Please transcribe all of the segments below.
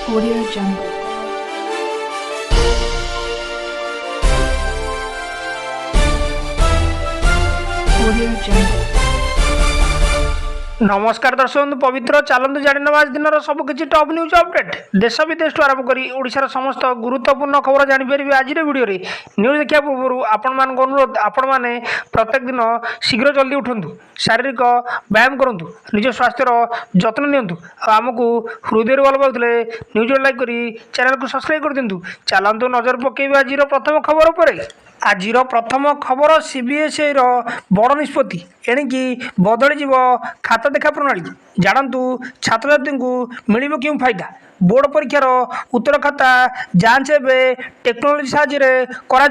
Audio Jungle. Audio Jungle. नमस्कार दर्शक बंधु पवित्र चलतु जाणीना आज दिन सबकि टॉप न्यूज अपडेट देश विदेश आरंभ कर ओडिशार समस्त गुरुत्वपूर्ण खबर जापर आज वीडियो न्यूज देखा पूर्व आपण मान अनुरोध आपण मैंने प्रत्येक दिन शीघ्र जल्दी उठंतु शारीरिक व्यायाम करूँ निज स्वास्थ्यर जत्न नियंतु आमको हृदय भल पाते न्यूज लाइक कर चैनल को सब्सक्राइब कर दिंतु चलतु नजर पकेबा आज प्रथम खबर पर आज प्रथम खबर सीबीएसई बड़ निष्पत्ति एणिकी बदली खाता देखा प्रणाली जानतु छात्र छात्री को मिल क्यों फायदा बोर्ड परीक्षार उत्तर खाता जांच एवं टेक्नोलोजी साहाय्य करा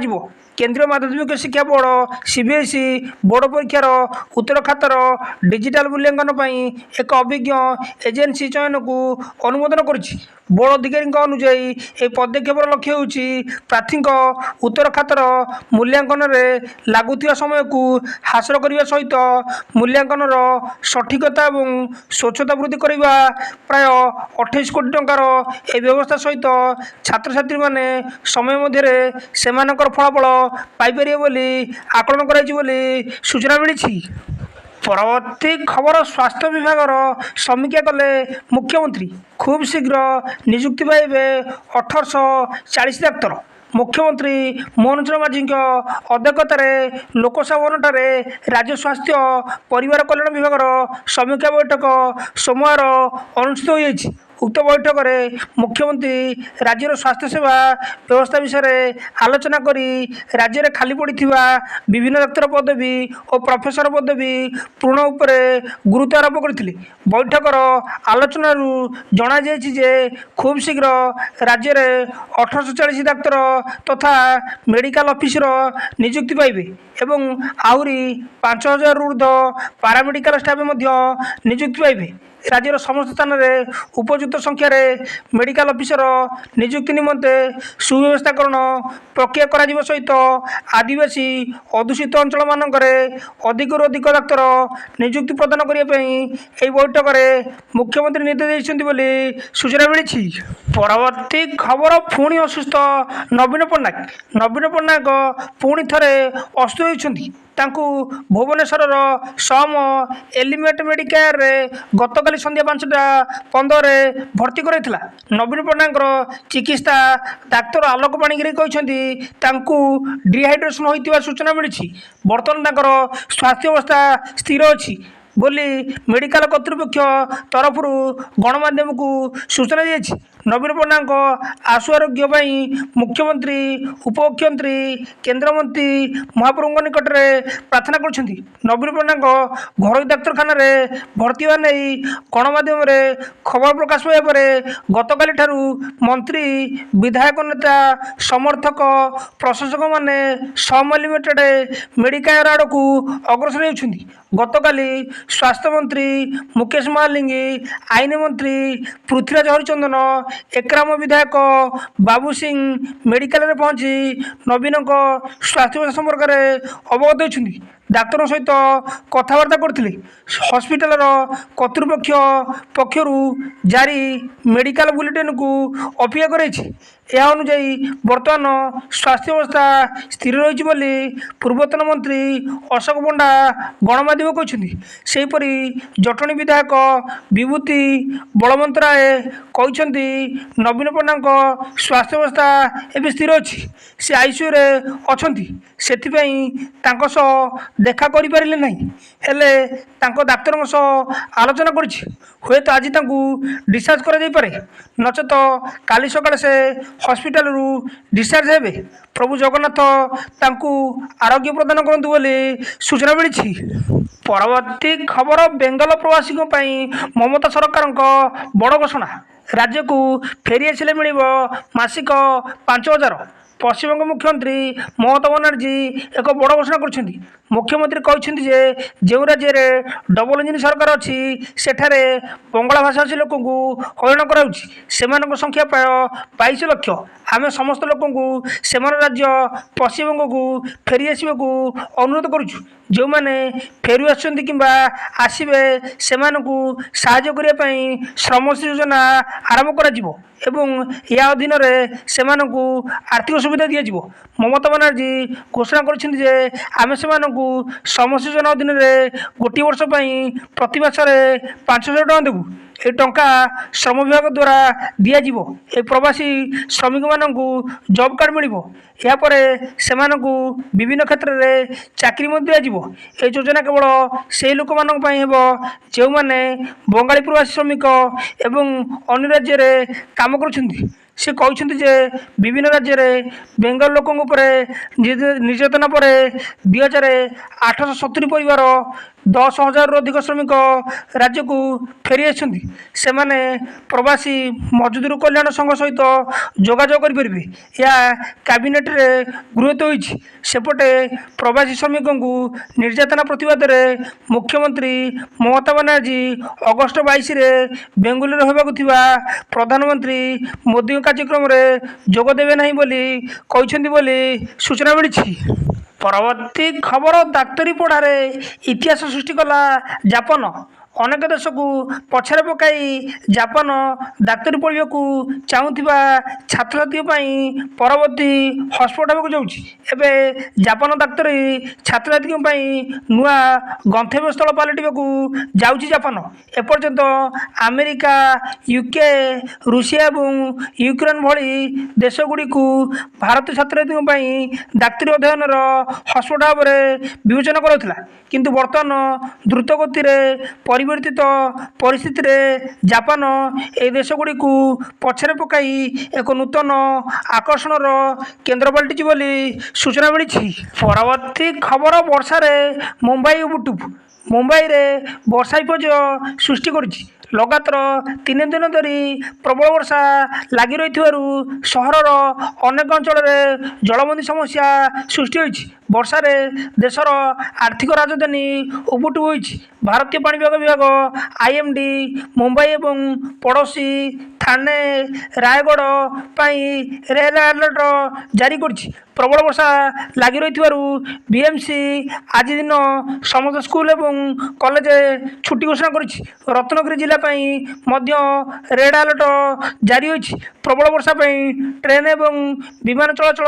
केंद्रीय माध्यमिक शिक्षा बोर्ड सीबीएसई बोर्ड परीक्षार उत्तर खातार डिजिटाल मूल्यांकन एक अभिज्ञ एजेन्सी चयन को अनुमोदन करिछि बोर्ड अधिकारी अनुଯାयी ए पदक्षेपर लक्ष्य होछि प्रार्थी उत्तर खातार मूल्यांकन में लगुवा समय को हासिल करने सहित मूल्यांकन सठिकता और स्वच्छता वृद्धि करने प्राय 28 कोटी टंकार ए व्यवस्था सहित छात्र छात्री माने समय मध्य सेमानकर फलाफल पाइपर बोली आकलन कर सूचना मिली। परवर्ती खबर स्वास्थ्य विभाग समीक्षा कले मुख्यमंत्री खूब शीघ्र नियुक्ति पाइबे 1840 डाक्तर मुख्यमंत्री मोहन चरण माझी अध्यक्षतार लोकसभा भवन राज्य स्वास्थ्य परिवार कल्याण विभाग समीक्षा बैठक सोमवार अनुष्ठित हो उक्त बैठक में मुख्यमंत्री राज्यर स्वास्थ्य सेवा व्यवस्था विषय आलोचना करी राज्य में खाली पड़ा विभिन्न डाक्तर पदवी और प्रोफेसर पदवी पूर्ण उपर गुरुत्व आरोप करते बैठकर आलोचन जना जे खूब शीघ्र राज्य में 1840 डाक्तर तथा मेडिकल ऑफिसर नियुक्ति पाइबे एवं आहरी 5000 ऊर्ध्व पारामेडिकल स्टाफ नियुक्ति पाइबे राज्यर समस्त स्थान में उपयुक्त संख्यार मेडिकल ऑफिसर नियुक्ति निमंते सुव्यवस्थाकरण प्रक्रिया करा सहित आदिवासी अधूषित अंचल मानक अधिक अधिक डाक्तर नियुक्ति प्रदान करने बैठक में मुख्यमंत्री निर्देश देते सूचना मिली। परवर्ती खबर पुणी असुस्थ नवीन पट्टनायक पुणी थे असुस्थ होती भुवनेश्वर सम एलिमेंट मेडिकेयर गतकाली संध्या 5:15 भर्ती कराइला नवीन पट्टनायक चिकित्सा डाक्तर आलोक पाणिग्री कहते डिहाइड्रेशन होता सूचना मिली बर्तमान स्वास्थ्य अवस्था स्थिर अच्छी बोली मेडिकल कर्तृपक्ष तरफ गणमाध्यम को सूचना दी नवीन पट्टनायक आशु आरोग्य मुख्यमंत्री उपमुख्यमंत्री केंद्रमंत्री महाप्रभु निकट में प्रार्थना कर नवीन पट्टनायक घर डाक्तखाना भर्ती होगा नहीं गणमाध्यम खबर प्रकाश पाइबा पर गतकाली मंत्री विधायक नेता समर्थक प्रशासक मैंने सम लिमिटेड मेडिकेयर आड़ को अग्रसर होती गतकाली स्वास्थ्य मंत्री मुकेश महालिंग आईन मंत्री पृथ्वीराज हरिचंदन एकराम विधायक बाबू सिंह मेडिकल में पहुंची नवीन स्वास्थ्य संपर्क में अवगत होती डाक्तर सहित कथबार्ता करते हस्पिटाल कर्तृपक्ष पक्षर जारी मेडिकल बुलेटिन को अपेक्षा कराई अनुजाई बर्तमान स्वास्थ्य अवस्था स्थिर रही पूर्वतन मंत्री अशोक पंडा गणमाध्यम कहते सेहीपरि जटणी विधायक विभूति बलवंत राय कहते नवीन पट्टनायक स्वास्थ्य अवस्था एवं स्थिर अच्छी से आईसीयू अच्छा से देखा करें ना हेले डाक्तर आलोचना कर तो आज डिस्चार्ज करे नचेत काली सकाଳେ से हॉस्पिटल डिस्चार्ज हे प्रभु जगन्नाथ आरोग्य प्रदान करंतु बोली सूचना मिली। परवर्ती खबर बेंगल प्रवासी ममता सरकार बड़ घोषणा राज्य को फेरी आसिले मिल मासिक 5000 ପଶ୍ଚିମବଙ୍ଗ ମୁଖ୍ୟମନ୍ତ୍ରୀ ମମତା ବାନାର୍ଜୀ ଏକ ବଡ଼ ଘୋଷଣା କରିଛନ୍ତି। ମୁଖ୍ୟମନ୍ତ୍ରୀ କହିଛନ୍ତି ଯେ ଯେଉଁ ରାଜ୍ୟରେ ଡବଲ ଇଞ୍ଜିନ୍ ସରକାର ଅଛି ସେଠାରେ ବଙ୍ଗଳା ଭାଷାଭାଷୀ ଲୋକଙ୍କୁ ହଇରାଣ କରାଯାଉଛି। ସେମାନଙ୍କ ସଂଖ୍ୟା ପ୍ରାୟ 22 ଲକ୍ଷ। ଆମେ ସମସ୍ତ ଲୋକଙ୍କୁ ସେମାନଙ୍କ ରାଜ୍ୟ ପଶ୍ଚିମବଙ୍ଗକୁ ଫେରି ଆସିବାକୁ ଅନୁରୋଧ କରୁଛୁ। ଯେଉଁମାନେ ଫେରି ଆସୁଛନ୍ତି କିମ୍ବା ଆସିବେ ସେମାନଙ୍କୁ ସାହାଯ୍ୟ କରିବା ପାଇଁ ଶ୍ରମଶ୍ରୀ ଯୋଜନା ଆରମ୍ଭ କରାଯିବ ଏବଂ ଏହା ଅଧୀନରେ ସେମାନଙ୍କୁ ଆର୍ଥିକ ସୁବିଧା ଦିଆଯିବ। ମମତା ବାନାର୍ଜୀ ଘୋଷଣା କରିଛନ୍ତି ଯେ ଆମେ ସେମାନଙ୍କୁ ଶ୍ରମଶ୍ରୀ ଯୋଜନା ଅଧୀନରେ ଗୋଟିଏ ବର୍ଷ ପାଇଁ ପ୍ରତି ମାସରେ 5,000 ଟଙ୍କା ଦେବୁ। ଏ ଟଙ୍କା ଶ୍ରମ ବିଭାଗ ଦ୍ୱାରା ଦିଆଯିବ। ଏ ପ୍ରବାସୀ ଶ୍ରମିକମାନଙ୍କୁ ଜବ୍ କାର୍ଡ଼ ମିଳିବ। ଏହାପରେ ସେମାନଙ୍କୁ ବିଭିନ୍ନ କ୍ଷେତ୍ରରେ ଚାକିରି ମଧ୍ୟ ଦିଆଯିବ। ଏହି ଯୋଜନା କେବଳ ସେହି ଲୋକମାନଙ୍କ ପାଇଁ ହେବ ଯେଉଁମାନେ ବଙ୍ଗାଳୀ ପ୍ରବାସୀ ଶ୍ରମିକ ଏବଂ ଅନ୍ୟ ରାଜ୍ୟରେ କାମ କରୁଛନ୍ତି। ସେ କହିଛନ୍ତି ଯେ ବିଭିନ୍ନ ରାଜ୍ୟରେ ବେଙ୍ଗଲ ଲୋକଙ୍କ ଉପରେ ନିର୍ଯାତନା ପରେ 2,870 ପରିବାର 10,000ରୁ ଅଧିକ ଶ୍ରମିକ ରାଜ୍ୟକୁ ଫେରି ଆସିଛନ୍ତି। ସେମାନେ ପ୍ରବାସୀ ମଜଦୁର କଲ୍ୟାଣ ସଂଘ ସହିତ ଯୋଗାଯୋଗ କରିପାରିବେ। ଏହା କ୍ୟାବିନେଟ୍ରେ ଗୃହୀତ ହୋଇଛି। ସେପଟେ ପ୍ରବାସୀ ଶ୍ରମିକଙ୍କୁ ନିର୍ଯାତନା ପ୍ରତିବାଦରେ ମୁଖ୍ୟମନ୍ତ୍ରୀ ମମତା ବାନାର୍ଜୀ ଅଗଷ୍ଟ 22ରେ ବେଙ୍ଗାଲୁରୁରେ ହେବାକୁ ଥିବା ପ୍ରଧାନମନ୍ତ୍ରୀ ମୋଦିଙ୍କ କାର୍ଯ୍ୟକ୍ରମରେ ଯୋଗ ଦେବେ ନାହିଁ ବୋଲି କହିଛନ୍ତି ବୋଲି ସୂଚନା ମିଳିଛି। ପରବର୍ତ୍ତୀ ଖବର ଡାକ୍ତରୀ ପଢ଼ାରେ ଇତିହାସ ସୃଷ୍ଟି କଲା ଜାପାନ। ଅନେକ ଦେଶକୁ ପଛରେ ପକାଇ ଜାପାନ ଡାକ୍ତରୀ ପଢ଼ିବାକୁ ଚାହୁଁଥିବା ଛାତ୍ରଛାତ୍ରୀଙ୍କ ପାଇଁ ପରବର୍ତ୍ତୀ ହଟସ୍ପଟ୍ ହେବାକୁ ଯାଉଛି। ଏବେ ଜାପାନ ଡାକ୍ତରୀ ଛାତ୍ରଛାତ୍ରୀଙ୍କ ପାଇଁ ନୂଆ ଗନ୍ତବ୍ୟସ୍ଥଳ ପାଲଟିବାକୁ ଯାଉଛି ଜାପାନ। ଏପର୍ଯ୍ୟନ୍ତ ଆମେରିକା, ୟୁକେ, ରୁଷିଆ ଏବଂ ୟୁକ୍ରେନ୍ ଭଳି ଦେଶଗୁଡ଼ିକୁ ଭାରତୀୟ ଛାତ୍ରଛାତ୍ରୀଙ୍କ ପାଇଁ ଡାକ୍ତରୀ ଅଧ୍ୟୟନର ହଟସ୍ପଟ୍ ଭାବରେ ବିବେଚନା କରାଯାଉଥିଲା। କିନ୍ତୁ ବର୍ତ୍ତମାନ ଦ୍ରୁତ ଗତିରେ ପରିବର୍ତ୍ତିତ ପରିସ୍ଥିତିରେ ଜାପାନ ଏହି ଦେଶଗୁଡ଼ିକୁ ପଛରେ ପକାଇ ଏକ ନୂତନ ଆକର୍ଷଣର କେନ୍ଦ୍ର ପାଲଟିଛି ବୋଲି ସୂଚନା ମିଳିଛି। ପରବର୍ତ୍ତୀ ଖବର ବର୍ଷାରେ ମୁମ୍ବାଇ ଉବୁଟୁବୁ। ମୁମ୍ବାଇରେ ବର୍ଷା ବିପର୍ଯ୍ୟୟ ସୃଷ୍ଟି କରିଛି। ଲଗାତାର 3 ଦିନ ଧରି ପ୍ରବଳ ବର୍ଷା ଲାଗି ରହିଥିବାରୁ ସହରର ଅନେକ ଅଞ୍ଚଳରେ ଜଳବନ୍ଦୀ ସମସ୍ୟା ସୃଷ୍ଟି ହୋଇଛି। ବର୍ଷାରେ ଦେଶର ଆର୍ଥିକ ରାଜଧାନୀ ଉବୁଟୁବୁ ହୋଇଛି। ଭାରତୀୟ ପାଣିପାଗ ବିଭାଗ IMD ମୁମ୍ବାଇ ଏବଂ ପଡ଼ୋଶୀ ଥାନେ ରାୟଗଡ଼ ପାଇଁ ରେଡ୍ ଆଲର୍ଟ ଜାରି କରିଛି। ପ୍ରବଳ ବର୍ଷା ଲାଗି ରହିଥିବାରୁ BMC ଆଜି ଦିନ ସମସ୍ତ ସ୍କୁଲ ଏବଂ କଲେଜ ଛୁଟି ଘୋଷଣା କରିଛି। ରତ୍ନଗିରି ଜିଲ୍ଲା ପାଇଁ ମଧ୍ୟ ରେଡ୍ ଆଲର୍ଟ ଜାରି ହୋଇଛି। ପ୍ରବଳ ବର୍ଷା ପାଇଁ ଟ୍ରେନ୍ ଏବଂ ବିମାନ ଚଳାଚଳ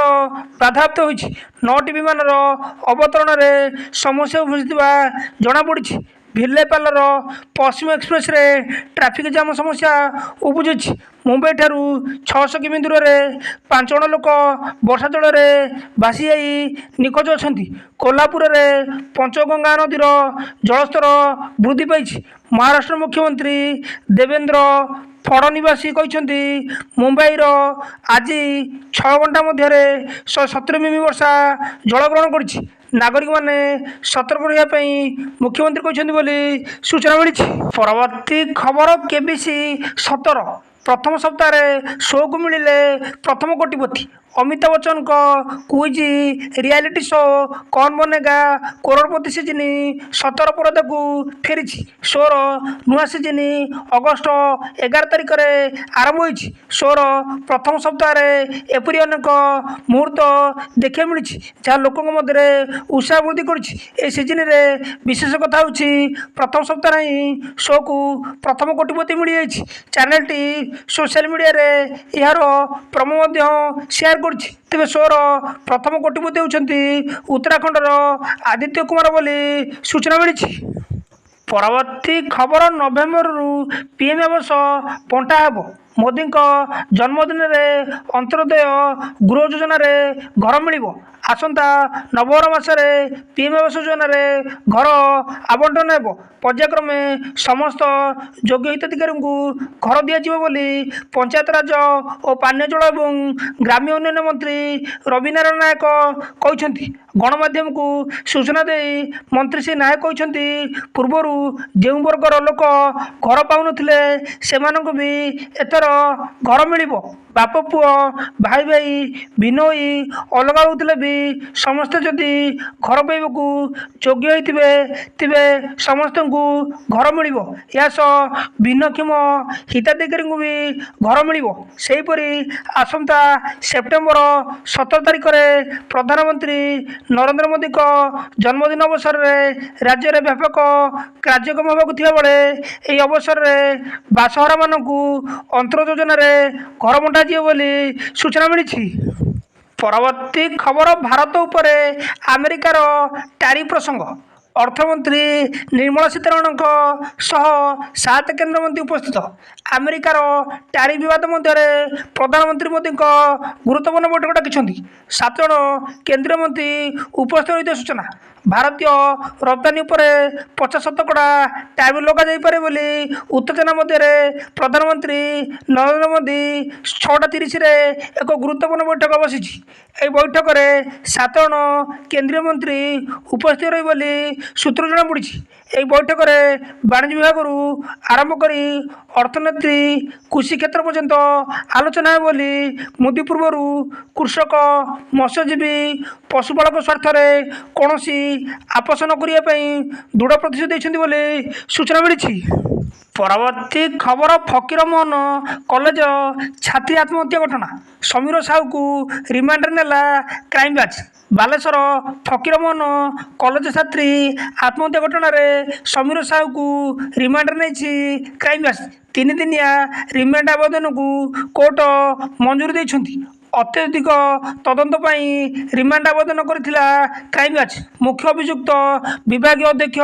ବାଧାପ୍ରାପ୍ତ ହୋଇଛି। 9ଟି ବିମାନର ଅବତରଣରେ ସମସ୍ୟା ଉପୁଜିଥିବା ଜଣାପଡ଼ିଛି। ଭିଲ୍ଲେପାଲର ପଶ୍ଚିମ ଏକ୍ସପ୍ରେସରେ ଟ୍ରାଫିକ୍ ଜାମ୍ ସମସ୍ୟା ଉପୁଜିଛି। ମୁମ୍ବାଇଠାରୁ 600 କିମି ଦୂରରେ 5 ଜଣ ଲୋକ ବର୍ଷା ଜଳରେ ଭାସିଯାଇ ନିଖୋଜ ଅଛନ୍ତି। କୋହ୍ଲାପୁରରେ ପଞ୍ଚଗଙ୍ଗା ନଦୀର ଜଳସ୍ତର ବୃଦ୍ଧି ପାଇଛି। ମହାରାଷ୍ଟ୍ର ମୁଖ୍ୟମନ୍ତ୍ରୀ ଦେବେନ୍ଦ୍ର ଫଡ଼ନିବାସ କହିଛନ୍ତି ମୁମ୍ବାଇର ଆଜି 6 ଘଣ୍ଟା ମଧ୍ୟରେ 170 ମିମି ବର୍ଷା ଜଳଗ୍ରହଣ କରିଛି। ନାଗରିକମାନେ ସତର୍କ ରହିବା ପାଇଁ ମୁଖ୍ୟମନ୍ତ୍ରୀ କହିଛନ୍ତି ବୋଲି ସୂଚନା ମିଳିଛି। ପରବର୍ତ୍ତୀ ଖବର KBC 17 ପ୍ରଥମ ସପ୍ତାହରେ ଶୋକୁ ମିଳିଲେ ପ୍ରଥମ କୋଟିପତି। ଅମିତାଭ ବଚ୍ଚନଙ୍କ କୁଇଜ୍ ରିଆଲିଟି ଶୋ କୌନ ବନେଗା କରୋଡ଼ପତି ସିଜିନ୍ 17 ପରଦାକୁ ଫେରିଛି। ଶୋର ନୂଆ ସିଜିନ୍ ଅଗଷ୍ଟ 11 ତାରିଖରେ ଆରମ୍ଭ ହୋଇଛି। ଶୋର ପ୍ରଥମ ସପ୍ତାହରେ ଏପରି ଅନେକ ମୁହୂର୍ତ୍ତ ଦେଖିବାକୁ ମିଳିଛି ଯାହା ଲୋକଙ୍କ ମଧ୍ୟରେ ଉତ୍ସାହ ବୃଦ୍ଧି କରିଛି। ଏହି ସିଜିନ୍ରେ ବିଶେଷ କଥା ହେଉଛି ପ୍ରଥମ ସପ୍ତାହରେ ହିଁ ଶୋକୁ ପ୍ରଥମ କୋଟିପତି ମିଳିଯାଇଛି। ଚ୍ୟାନେଲଟି ସୋସିଆଲ ମିଡ଼ିଆରେ ଏହାର ପ୍ରୋମୋ ମଧ୍ୟ ସେୟାର କରିଛି। ତେବେ ଶୋର ପ୍ରଥମ କୋଟିପତି ହେଉଛନ୍ତି ଉତ୍ତରାଖଣ୍ଡର ଆଦିତ୍ୟ କୁମାର ବୋଲି ସୂଚନା ମିଳିଛି। ପରବର୍ତ୍ତୀ ଖବର ନଭେମ୍ବରରୁ PM ଆବାସ ବଣ୍ଟା ହେବ। ମୋଦିଙ୍କ ଜନ୍ମଦିନରେ ଅନ୍ତ୍ୟୋଦୟ ଗୃହ ଯୋଜନାରେ ଘର ମିଳିବ। ଆସନ୍ତା ନଭେମ୍ବର ମାସରେ PM ଆବାସ ଯୋଜନାରେ ଘର ଆବଣ୍ଟନ ହେବ। ପର୍ଯ୍ୟାୟକ୍ରମେ ସମସ୍ତ ଯୋଗ୍ୟ ହିତାଧିକାରୀଙ୍କୁ ଘର ଦିଆଯିବ ବୋଲି ପଞ୍ଚାୟତରାଜ ଓ ପାନୀୟ ଜଳ ଏବଂ ଗ୍ରାମ୍ୟ ଉନ୍ନୟନ ମନ୍ତ୍ରୀ ରବି ନାରାୟଣ ନାୟକ କହିଛନ୍ତି। ଗଣମାଧ୍ୟମକୁ ସୂଚନା ଦେଇ ମନ୍ତ୍ରୀ ଶ୍ରୀ ନାୟକ କହିଛନ୍ତି ପୂର୍ବରୁ ଯେଉଁ ବର୍ଗର ଲୋକ ଘର ପାଉନଥିଲେ ସେମାନଙ୍କୁ ବି ଏଥର ପ୍ରକାର ଘର ମିଳିବ। ବାପ ପୁଅ ଭାଇ ଭାଇ ଭିନ୍ନ ହୋଇ ଅଲଗା ରହୁଥିଲେ ବି ସମସ୍ତେ ଯଦି ଘର ପାଇବାକୁ ଯୋଗ୍ୟ ହୋଇଥିବେ ତେବେ ସମସ୍ତଙ୍କୁ ଘର ମିଳିବ। ଏହା ସହ ଭିନ୍ନକ୍ଷମ ହିତାଧିକାରୀଙ୍କୁ ବି ଘର ମିଳିବ। ସେହିପରି ଆସନ୍ତା ସେପ୍ଟେମ୍ବର 17 ତାରିଖରେ ପ୍ରଧାନମନ୍ତ୍ରୀ ନରେନ୍ଦ୍ର ମୋଦିଙ୍କ ଜନ୍ମଦିନ ଅବସରରେ ରାଜ୍ୟରେ ବ୍ୟାପକ କାର୍ଯ୍ୟକ୍ରମ ହେବାକୁ ଥିବାବେଳେ ଏହି ଅବସରରେ ବାସହରାମାନଙ୍କୁ ଅନ୍ତର ଯୋଜନାରେ ଘର ବଣ୍ଟାଯିବ ବୋଲି ସୂଚନା ମିଳିଛି। ପରବର୍ତ୍ତୀ ଖବର, ଭାରତ ଉପରେ ଆମେରିକାର ଟ୍ୟାରିଫ୍ ପ୍ରସଙ୍ଗ। ଅର୍ଥମନ୍ତ୍ରୀ ନିର୍ମଳା ସୀତାରମଣଙ୍କ ସହ 7 କେନ୍ଦ୍ରମନ୍ତ୍ରୀ ଉପସ୍ଥିତ। ଆମେରିକାର ଟ୍ୟାରିଫ୍ ବିବାଦ ମଧ୍ୟରେ ପ୍ରଧାନମନ୍ତ୍ରୀ ମୋଦିଙ୍କ ଗୁରୁତ୍ୱପୂର୍ଣ୍ଣ ବୈଠକ ଡାକିଛନ୍ତି। 7 ଜଣ କେନ୍ଦ୍ରୀୟ ମନ୍ତ୍ରୀ ଉପସ୍ଥିତ ହୋଇଥିବା ସୂଚନା। ଭାରତୀୟ ରପ୍ତାନି ଉପରେ 50% ଟ୍ୟାରିଫ୍ ଲଗାଯାଇପାରେ ବୋଲି ଉତ୍ତେଜନା ମଧ୍ୟରେ ପ୍ରଧାନମନ୍ତ୍ରୀ ନରେନ୍ଦ୍ର ମୋଦି 6:30ରେ ଏକ ଗୁରୁତ୍ୱପୂର୍ଣ୍ଣ ବୈଠକ ବସିଛି। ଏହି ବୈଠକରେ 7 ଜଣ କେନ୍ଦ୍ରୀୟ ମନ୍ତ୍ରୀ ଉପସ୍ଥିତ ରହିବେ ବୋଲି ସୂତ୍ରରୁ ଜଣାପଡ଼ିଛି। ଏହି ବୈଠକରେ ବାଣିଜ୍ୟ ବିଭାଗରୁ ଆରମ୍ଭ କରି ଅର୍ଥନୀତି, କୃଷି କ୍ଷେତ୍ର ପର୍ଯ୍ୟନ୍ତ ଆଲୋଚନା ହେବ ବୋଲି ମୋଦି ପୂର୍ବରୁ କୃଷକ, ମତ୍ସ୍ୟଜୀବୀ, ପଶୁପାଳକ ସ୍ୱାର୍ଥରେ କୌଣସି ଆପୋଷ ନ କରିବା ପାଇଁ ଦୃଢ଼ ପ୍ରତିଶ୍ରୁତି ଦେଇଛନ୍ତି ବୋଲି ସୂଚନା ମିଳିଛି। ପରବର୍ତ୍ତୀ ଖବର, ଫକୀରମୋହନ କଲେଜ ଛାତ୍ରୀ ଆତ୍ମହତ୍ୟା ଘଟଣା। ସମୀର ସାହୁକୁ ରିମାଣ୍ଡରେ ନେଲା କ୍ରାଇମବ୍ରାଞ୍ଚ। ବାଲେଶ୍ୱର ଫକୀରମୋହନ କଲେଜ ଛାତ୍ରୀ ଆତ୍ମହତ୍ୟା ଘଟଣାରେ ସମୀର ସାହୁକୁ ରିମାଣ୍ଡରେ ନେଇଛି କ୍ରାଇମବ୍ରାଞ୍ଚ। 3 ଦିନିଆ ରିମାଣ୍ଡ ଆବେଦନକୁ କୋର୍ଟ ମଞ୍ଜୁରି ଦେଇଛନ୍ତି। ଅତ୍ୟଧିକ ତଦନ୍ତ ପାଇଁ ରିମାଣ୍ଡ ଆବେଦନ କରିଥିଲା କ୍ରାଇମବ୍ରାଞ୍ଚ। ମୁଖ୍ୟ ଅଭିଯୁକ୍ତ ବିଭାଗୀୟ ଅଧ୍ୟକ୍ଷ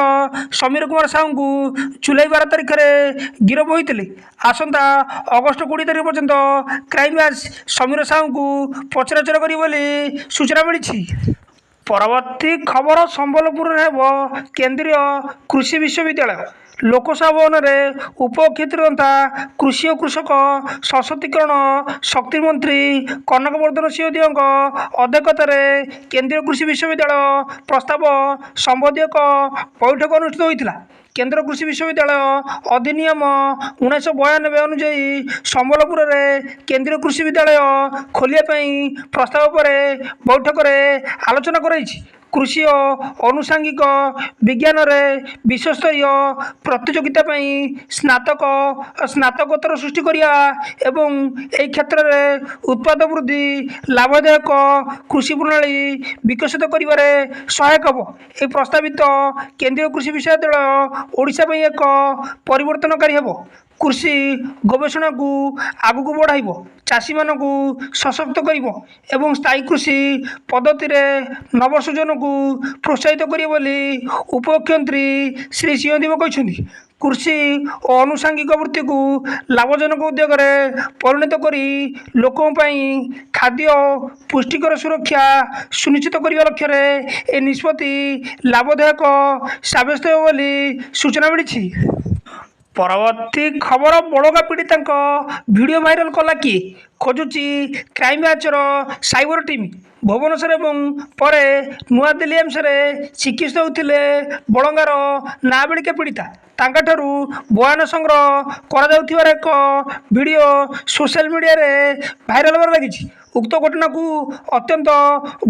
ସମୀର କୁମାର ସାହୁଙ୍କୁ ଜୁଲାଇ 12 ତାରିଖରେ ଗିରଫ ହୋଇଥିଲେ। ଆସନ୍ତା ଅଗଷ୍ଟ 20 ତାରିଖ ପର୍ଯ୍ୟନ୍ତ କ୍ରାଇମବ୍ରାଞ୍ଚ ସମୀର ସାହୁଙ୍କୁ ପଚରାଉଚରା କରିବ ବୋଲି ସୂଚନା ମିଳିଛି। ପରବର୍ତ୍ତୀ ଖବର, ସମ୍ବଲପୁରରେ ହେବ କେନ୍ଦ୍ରୀୟ କୃଷି ବିଶ୍ୱବିଦ୍ୟାଳୟ। ଲୋକସଭା ଭବନରେ ଉପକ୍ଷେତ୍ରତା କୃଷି ଓ କୃଷକ ସଶକ୍ତିକରଣ ଶକ୍ତି ମନ୍ତ୍ରୀ କନକ ବର୍ଦ୍ଧନ ସିଂହଦେଓଙ୍କ ଅଧ୍ୟକ୍ଷତାରେ କେନ୍ଦ୍ରୀୟ କୃଷି ବିଶ୍ୱବିଦ୍ୟାଳୟ ପ୍ରସ୍ତାବ ସମ୍ବନ୍ଧୀୟ ଏକ ବୈଠକ ଅନୁଷ୍ଠିତ ହୋଇଥିଲା। କେନ୍ଦ୍ର କୃଷି ବିଶ୍ୱବିଦ୍ୟାଳୟ ଅଧିନିୟମ 1992 ଅନୁଯାୟୀ ସମ୍ବଲପୁରରେ କେନ୍ଦ୍ରୀୟ କୃଷି ବିଦ୍ୟାଳୟ ଖୋଲିବା ପାଇଁ ପ୍ରସ୍ତାବ ଉପରେ ବୈଠକରେ ଆଲୋଚନା କରାଯାଇଛି। କୃଷି ଓ ଆନୁଷଙ୍ଗିକ ବିଜ୍ଞାନରେ ବିଶ୍ୱସ୍ତରୀୟ ପ୍ରତିଯୋଗିତା ପାଇଁ ସ୍ନାତକୋତ୍ତର ସୃଷ୍ଟି କରିବା ଏବଂ ଏହି କ୍ଷେତ୍ରରେ ଉତ୍ପାଦ ବୃଦ୍ଧି, ଲାଭଦାୟକ କୃଷି ପ୍ରଣାଳୀ ବିକଶିତ କରିବାରେ ସହାୟକ ହେବ। ଏହି ପ୍ରସ୍ତାବିତ କେନ୍ଦ୍ରୀୟ କୃଷି ବିଶ୍ୱବିଦ୍ୟାଳୟ ଓଡ଼ିଶା ପାଇଁ ଏକ ପରିବର୍ତ୍ତନକାରୀ ହେବ। କୃଷି ଗବେଷଣାକୁ ଆଗକୁ ବଢ଼ାଇବ, ଚାଷୀମାନଙ୍କୁ ସଶକ୍ତ କରିବ ଏବଂ ସ୍ଥାୟୀ କୃଷି ପଦ୍ଧତିରେ ନବସୃଜନକୁ ପ୍ରୋତ୍ସାହିତ କରିବ ବୋଲି ଉପମୁଖ୍ୟମନ୍ତ୍ରୀ ଶ୍ରୀ ସିଂହଦେଓ କହିଛନ୍ତି। କୃଷି ଓ ଆନୁଷଙ୍ଗିକ ବୃତ୍ତିକୁ ଲାଭଜନକ ଉଦ୍ୟୋଗରେ ପରିଣତ କରି ଲୋକଙ୍କ ପାଇଁ ଖାଦ୍ୟ ଓ ପୁଷ୍ଟିକର ସୁରକ୍ଷା ସୁନିଶ୍ଚିତ କରିବା ଲକ୍ଷ୍ୟରେ ଏହି ନିଷ୍ପତ୍ତି ଲାଭଦାୟକ ସାବ୍ୟସ୍ତ ହେବ ବୋଲି ସୂଚନା ମିଳିଛି। ପରବର୍ତ୍ତୀ ଖବର, ବଳକା ପୀଡ଼ିତାଙ୍କ ଭିଡ଼ିଓ ଭାଇରାଲ କଲା କିଏ? ଖୋଜୁଛି କ୍ରାଇମବ୍ରାଞ୍ଚର ସାଇବର ଟିମ୍। ଭୁବନେଶ୍ୱର ଏବଂ ପରେ ନୂଆଦିଲ୍ଲୀ ଏମ୍ସରେ ଚିକିତ୍ସିତ ହେଉଥିଲେ ବଳଙ୍ଗାର ନାବାଳିକା ପୀଡ଼ିତା। ତାଙ୍କଠାରୁ ବୟାନ ସଂଗ୍ରହ କରାଯାଉଥିବାର ଏକ ଭିଡ଼ିଓ ସୋସିଆଲ ମିଡ଼ିଆରେ ଭାଇରାଲ ହେବାରେ ଲାଗିଛି। ଉକ୍ତ ଘଟଣାକୁ ଅତ୍ୟନ୍ତ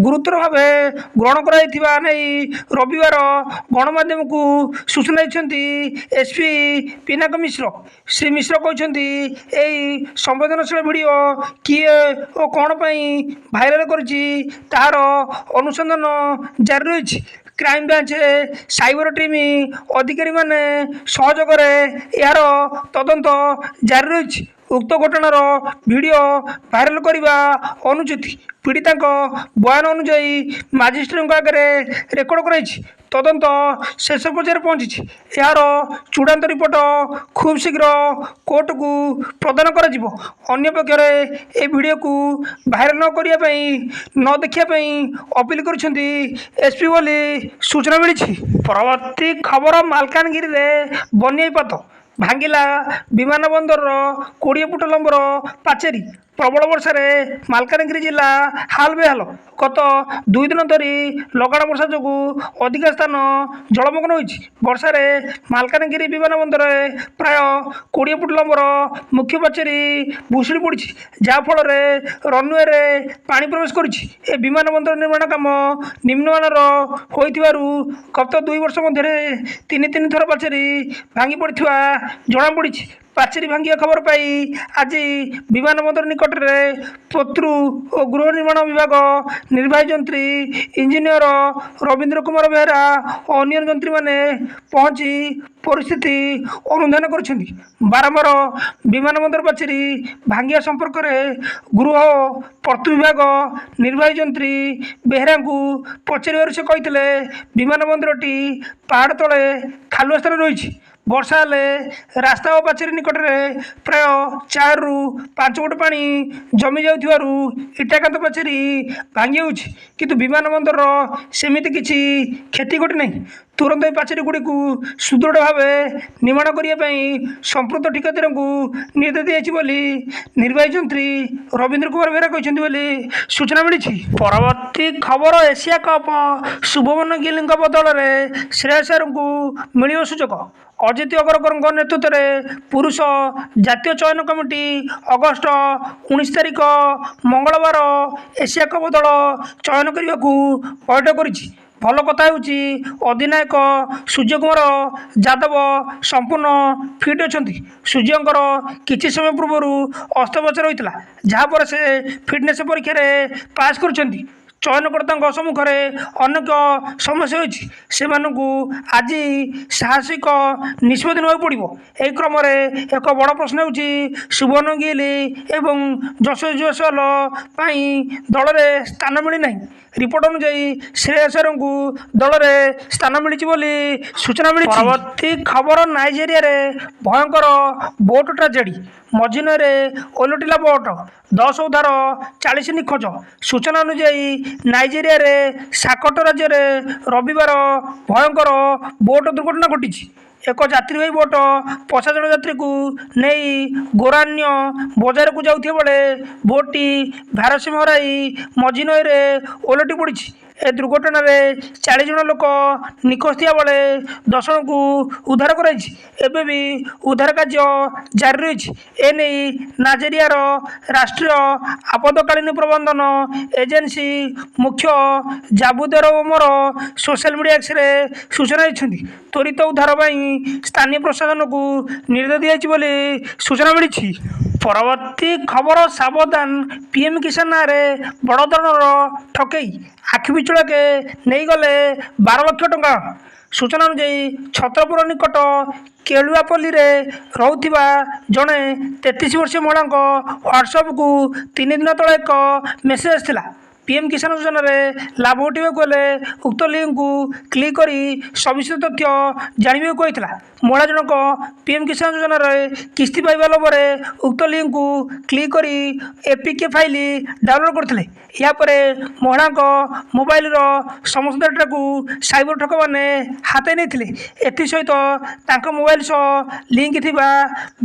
ଗୁରୁତର ଭାବେ ଗ୍ରହଣ କରାଯାଇଥିବା ନେଇ ରବିବାର ଗଣମାଧ୍ୟମକୁ ସୂଚନା ଦେଇଛନ୍ତି ଏସ୍ପି ପିନାକ ମିଶ୍ର। ଶ୍ରୀ ମିଶ୍ର କହିଛନ୍ତି, ଏହି ସମ୍ବେଦନଶୀଳ ଭିଡ଼ିଓ କିଏ ଓ କ'ଣ ପାଇଁ ଭାଇରାଲ କରିଛି ତାହାର ଅନୁସନ୍ଧାନ ଜାରି ରହିଛି। କ୍ରାଇମବ୍ରାଞ୍ଚ ସାଇବର ଟିମ୍ ଅଧିକାରୀମାନେ ସହଯୋଗରେ ଏହାର ତଦନ୍ତ ଜାରି ରହିଛି। ଉକ୍ତ ଘଟଣାର ଭିଡ଼ିଓ ଭାଇରାଲ କରିବା ଅନୁଚିତ। ପୀଡ଼ିତାଙ୍କ ବୟାନ ଅନୁଯାୟୀ ମାଜିଷ୍ଟ୍ରେଟଙ୍କ ଆଗରେ ରେକର୍ଡ କରାଯାଇଛି। ତଦନ୍ତ ଶେଷ ପର୍ଯ୍ୟାୟରେ ପହଞ୍ଚିଛି। ଏହାର ଚୂଡ଼ାନ୍ତ ରିପୋର୍ଟ ଖୁବ୍ ଶୀଘ୍ର କୋର୍ଟକୁ ପ୍ରଦାନ କରାଯିବ। ଅନ୍ୟପକ୍ଷରେ ଏହି ଭିଡ଼ିଓକୁ ଭାଇରାଲ ନ କରିବା ପାଇଁ ନ ଦେଖିବା ପାଇଁ ଅପିଲ କରିଛନ୍ତି ଏସ୍ପି ବୋଲି ସୂଚନା ମିଳିଛି। ପରବର୍ତ୍ତୀ ଖବର, ମାଲକାନଗିରିରେ ବନ୍ୟା ବିପଦ। ଭାଙ୍ଗିଲା ବିମାନ ବନ୍ଦରର 20 ଫୁଟ ଲମ୍ବର ପାଚେରୀ। ପ୍ରବଳ ବର୍ଷାରେ ମାଲକାନଗିରି ଜିଲ୍ଲା ହାଲ ବେହାଲ। ଗତ 2 ଦିନ ଧରି ଲଗାଣ ବର୍ଷା ଯୋଗୁଁ ଅଧିକ ସ୍ଥାନ ଜଳମଗ୍ନ ହୋଇଛି। ବର୍ଷାରେ ମାଲକାନଗିରି ବିମାନ ବନ୍ଦରରେ ପ୍ରାୟ 20 ଫୁଟ ଲମ୍ବର ମୁଖ୍ୟ ପାଚେରୀ ଭୁଷୁଡ଼ି ପଡ଼ିଛି, ଯାହାଫଳରେ ରନୱେରେ ପାଣି ପ୍ରବେଶ କରିଛି। ଏ ବିମାନ ବନ୍ଦର ନିର୍ମାଣ କାମ ନିମ୍ନମାନର ହୋଇଥିବାରୁ ଗତ 2 ବର୍ଷ ମଧ୍ୟରେ 3 ଥର ପାଚେରୀ ଭାଙ୍ଗି ପଡ଼ିଥିବା ଜଣାପଡ଼ିଛି। ପାଚେରୀ ଭାଙ୍ଗିବା ଖବର ପାଇ ଆଜି ବିମାନ ବନ୍ଦର ନିକଟରେ ପୋତୃ ଓ ଗୃହ ନିର୍ମାଣ ବିଭାଗ ନିର୍ବାହୀ ଯନ୍ତ୍ରୀ ଇଞ୍ଜିନିୟର ରବୀନ୍ଦ୍ର କୁମାର ବେହେରା ଓ ଅନ୍ୟ ଯନ୍ତ୍ରୀମାନେ ପହଞ୍ଚି ପରିସ୍ଥିତି ଅନୁଧ୍ୟାନ କରିଛନ୍ତି। ବାରମ୍ବାର ବିମାନ ବନ୍ଦର ପାଚେରୀ ଭାଙ୍ଗିବା ସମ୍ପର୍କରେ ଗୃହ ପୋତୃ ବିଭାଗ ନିର୍ବାହୀ ଯନ୍ତ୍ରୀ ବେହେରାଙ୍କୁ ପଚାରିବାରୁ ସେ କହିଥିଲେ, ବିମାନ ବନ୍ଦରଟି ପାହାଡ଼ ତଳେ ଖାଲୁଆ ସ୍ଥାନ ରହିଛି। ବର୍ଷା ହେଲେ ରାସ୍ତା ଓ ପାଚେରୀ ନିକଟରେ ପ୍ରାୟ 4 ରୁ 5 ଫୁଟ ପାଣି ଜମି ଯାଉଥିବାରୁ ଇଟାକାନ୍ତ ପାଚେରୀ ଭାଙ୍ଗି ହେଉଛି, କିନ୍ତୁ ବିମାନ ବନ୍ଦରର ସେମିତି କିଛି କ୍ଷତି ଘଟିନାହିଁ। ତୁରନ୍ତ ଏହି ପାଚେରୀଗୁଡ଼ିକୁ ସୁଦୃଢ଼ ଭାବେ ନିର୍ମାଣ କରିବା ପାଇଁ ସମ୍ପୃକ୍ତ ଠିକାଦାରଙ୍କୁ ନିର୍ଦ୍ଦେଶ ଦିଆଯାଇଛି ବୋଲି ନିର୍ବାହୀ ଯନ୍ତ୍ରୀ ରବୀନ୍ଦ୍ର କୁମାର ବେହେରା କହିଛନ୍ତି ବୋଲି ସୂଚନା ମିଳିଛି। ପରବର୍ତ୍ତୀ ଖବର, ଏସିଆ କପ୍ ଶୁଭମନ ଗିଲଙ୍କ ବଦଳରେ ଶ୍ରେୟସ ଆୟରଙ୍କୁ ମିଳିବ ସୁଯୋଗ। ଅଜିତ ଅଗ୍ରକରଙ୍କ ନେତୃତ୍ୱରେ ପୁରୁଷ ଜାତୀୟ ଚୟନ କମିଟି ଅଗଷ୍ଟ 19 ତାରିଖ ମଙ୍ଗଳବାର ଏସିଆ କପ୍ ଦଳ ଚୟନ କରିବାକୁ ବୈଠକ କରିଛି। ଭଲ କଥା ହେଉଛି, ଅଧିନାୟକ ସୂର୍ଯ୍ୟକୁମାର ଯାଦବ ସମ୍ପୂର୍ଣ୍ଣ ଫିଟ୍ ଅଛନ୍ତି। ସୂର୍ଯ୍ୟଙ୍କର କିଛି ସମୟ ପୂର୍ବରୁ ଅସ୍ତ୍ରୋପଚାର ହୋଇଥିଲା, ଯାହାପରେ ସେ ଫିଟନେସ୍ ପରୀକ୍ଷାରେ ପାସ୍ କରିଛନ୍ତି। ଚୟନକର୍ତ୍ତାଙ୍କ ସମ୍ମୁଖରେ ଅନେକ ସମସ୍ୟା ରହିଛି, ସେମାନଙ୍କୁ ଆଜି ସାହସିକ ନିଷ୍ପତ୍ତି ନେବାକୁ ପଡ଼ିବ। ଏହି କ୍ରମରେ ଏକ ବଡ଼ ପ୍ରଶ୍ନ ହେଉଛି, ଶୁଭମନ ଗିଲ୍ ଏବଂ ଯଶସ୍ୱୀ ଜୟସ୍ୱାଲ ପାଇଁ ଦଳରେ ସ୍ଥାନ ମିଳିନାହିଁ। ରିପୋର୍ଟ ଅନୁଯାୟୀ ଶ୍ରେୟସ ଆୟରଙ୍କୁ ଦଳରେ ସ୍ଥାନ ମିଳିଛି ବୋଲି ସୂଚନା ମିଳିଛି। ପରବର୍ତ୍ତୀ ଖବର, ନାଇଜେରିଆରେ ଭୟଙ୍କର ବୋଟ୍ ଟ୍ରାଜେଡି। ମଝି ନଈରେ ଓଲଟିଲା ବୋଟ୍, 10 ଉଦ୍ଧାର, 40 ନିଖୋଜ। ସୂଚନା ଅନୁଯାୟୀ ନାଇଜେରିଆରେ ସାକଟ ରାଜ୍ୟରେ ରବିବାର ଭୟଙ୍କର ବୋଟ୍ ଦୁର୍ଘଟଣା ଘଟିଛି। ଏକ ଯାତ୍ରୀବାହୀ ବୋଟ୍ 50 ଜଣ ଯାତ୍ରୀଙ୍କୁ ନେଇ ଗୋରାନ୍ୟ ବଜାରକୁ ଯାଉଥିବା ବେଳେ ବୋଟ୍ଟି ଭାରସାମ୍ୟ ହରାଇ ମଝି ନଈରେ ଓଲଟି ପଡ଼ିଛି। ଏ ଦୁର୍ଘଟଣାରେ 40 ଜଣ ଲୋକ ନିଖୋଜ ଥିବା ବେଳେ 10 ଜଣଙ୍କୁ ଉଦ୍ଧାର କରାଯାଇଛି। ଏବେ ବି ଉଦ୍ଧାର କାର୍ଯ୍ୟ ଜାରି ରହିଛି। ଏନେଇ ନାଇଜେରିଆର ରାଷ୍ଟ୍ରୀୟ ଆପଦକାଳୀନ ପ୍ରବନ୍ଧନ ଏଜେନ୍ସି ମୁଖ୍ୟ ଜାବୁଦେର ଓମର ସୋସିଆଲ ମିଡ଼ିଆ ଏକ୍ସରେ ସୂଚନା ଦେଇଛନ୍ତି। ତ୍ୱରିତ ଉଦ୍ଧାର ପାଇଁ ସ୍ଥାନୀୟ ପ୍ରଶାସନକୁ ନିର୍ଦ୍ଦେଶ ଦିଆଯାଇଛି ବୋଲି ସୂଚନା ମିଳିଛି। ପରବର୍ତ୍ତୀ ଖବର, ସାବଧାନ, ପିଏମ୍ କିଷାନ ନାଁରେ ବଡ଼ ଧରଣର ଠକେଇ। ଆଖି ପିଛୁଳାକେ ନେଇଗଲେ 12 ଲକ୍ଷ ଟଙ୍କା। ସୂଚନା ଅନୁଯାୟୀ ଛତ୍ରପୁର ନିକଟ କେଳୁଆପଲ୍ଲୀରେ ରହୁଥିବା ଜଣେ 33 ବର୍ଷୀୟ ମହିଳାଙ୍କ ହ୍ୱାଟ୍ସଆପ୍କୁ 3 ଦିନ ତଳେ ଏକ ମେସେଜ୍ ଆସିଥିଲା। ପିଏମ୍ କିଷାନ ଯୋଜନାରେ ଲାଭ ଉଠାଇବାକୁ ହେଲେ ଉକ୍ତ ଲିଙ୍କକୁ କ୍ଲିକ୍ କରି ସବିଶେଷ ତଥ୍ୟ ଜାଣିବାକୁ କହିଥିଲା। ମହିଳା ଜଣକ ପିଏମ୍ କିଷାନ ଯୋଜନାରେ କିସ୍ତି ପାଇବା ଲୋଭରେ ଉକ୍ତ ଲିଙ୍କକୁ କ୍ଲିକ୍ କରି ଏପିକେ ଫାଇଲ୍ ଡାଉନଲୋଡ୍ କରିଥିଲେ। ଏହାପରେ ମହିଳାଙ୍କ ମୋବାଇଲର ସମସ୍ତ ଡାଟାକୁ ସାଇବର ଠକମାନେ ହାତେଇ ନେଇଥିଲେ। ଏଥିସହିତ ତାଙ୍କ ମୋବାଇଲ ସହ ଲିଙ୍କ ଥିବା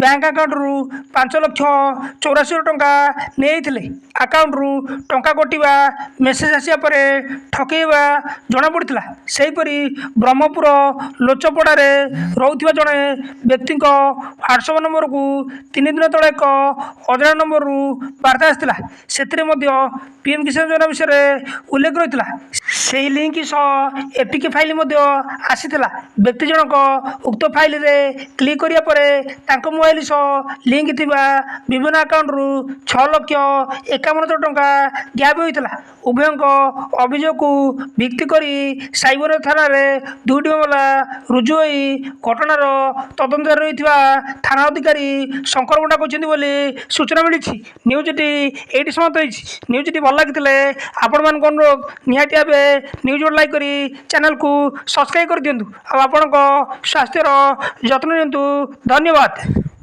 ବ୍ୟାଙ୍କ ଆକାଉଣ୍ଟରୁ 5,84,000 ଟଙ୍କା ନେଇଥିଲେ। ଆକାଉଣ୍ଟରୁ ଟଙ୍କା କଟିବା ମେସେଜ ଆସିବା ପରେ ଠକେଇବା ଜଣାପଡ଼ିଥିଲା। ସେହିପରି ବ୍ରହ୍ମପୁର ଲୋଚପଡ଼ାରେ ରହୁଥିବା ଜଣେ ବ୍ୟକ୍ତିଙ୍କ ହ୍ୱାଟ୍ସଆପ୍ ନମ୍ବରକୁ 3 ଦିନ ତଳେ ଏକ ଅଜଣା ନମ୍ବରରୁ ବାର୍ତ୍ତା ଆସିଥିଲା। ସେଥିରେ ମଧ୍ୟ ପିଏମ୍ କିଷାନ ଯୋଜନା ବିଷୟରେ ଉଲ୍ଲେଖ ରହିଥିଲା। ସେହି ଲିଙ୍କ ସହ ଏପିକେ ଫାଇଲ୍ ମଧ୍ୟ ଆସିଥିଲା। ବ୍ୟକ୍ତି ଜଣକ ଉକ୍ତ ଫାଇଲରେ କ୍ଲିକ୍ କରିବା ପରେ ତାଙ୍କ ମୋବାଇଲ ସହ ଲିଙ୍କ ଥିବା ବିଭିନ୍ନ ଆକାଉଣ୍ଟରୁ 6,51,000 ଟଙ୍କା ଗ୍ୟାପ୍ ହୋଇଥିଲା। ଉଭୟଙ୍କ ଅଭିଯୋଗକୁ ଭିତ୍ତି କରି ସାଇବର ଥାନାରେ 2ଟି ମାମଲା ରୁଜୁ ହୋଇ ଘଟଣାର ତଦନ୍ତ ଜାରି ରହିଥିବା ଥାନା ଅଧିକାରୀ ଶଙ୍କର ପଣ୍ଡା କହିଛନ୍ତି ବୋଲି ସୂଚନା ମିଳିଛି। ନ୍ୟୁଜ୍ଟି ଏଇଠି ସମାପ୍ତ ହୋଇଛି। ନ୍ୟୁଜ୍ଟି ଭଲ ଲାଗିଥିଲେ ଆପଣମାନଙ୍କୁ ଅନୁରୋଧ, ନିହାତି ଭାବେ ନ୍ୟୁଜ୍ ଗୋଟେ ଲାଇକ୍ କରି ଚ୍ୟାନେଲକୁ ସବସ୍କ୍ରାଇବ୍ କରିଦିଅନ୍ତୁ। ଆଉ ଆପଣଙ୍କ ସ୍ୱାସ୍ଥ୍ୟର ଯତ୍ନ ନିଅନ୍ତୁ। ଧନ୍ୟବାଦ।